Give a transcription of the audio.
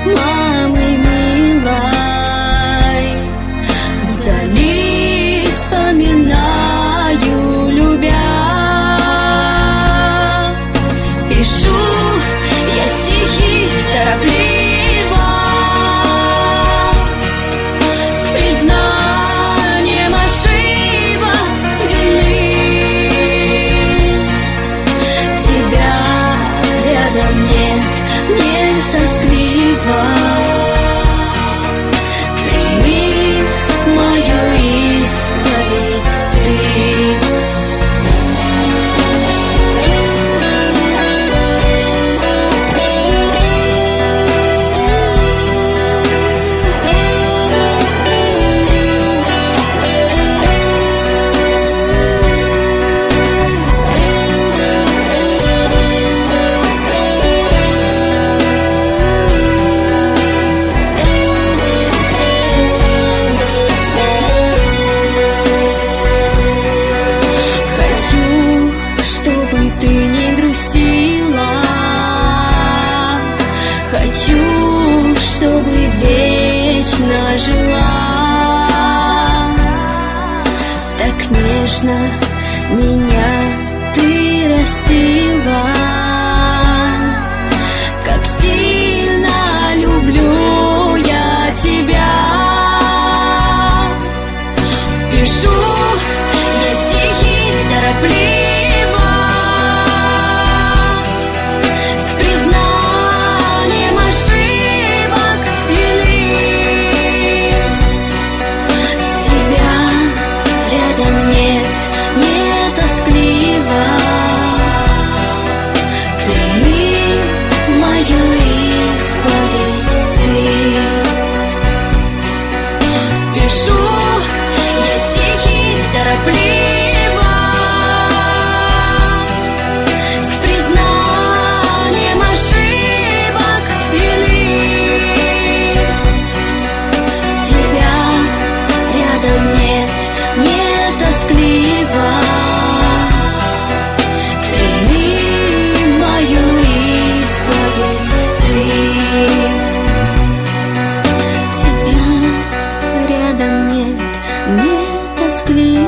мамы милой. Вдали вспоминаю, любя. Пишу я стихи торопливо, с признанием ошибок вины. Тебя рядом нет, мне тоскливо. Прими мою исповедь ты. Ты не грустила, хочу, чтобы вечно жила. Так нежно меня ты растила, как сильно люблю я тебя. Пишу я стихи торопливо, торопливо, с признанием ошибок вины. Тебя рядом нет, мне тоскливо. Прими мою исповедь ты. Тебя рядом нет, мне тоскливо.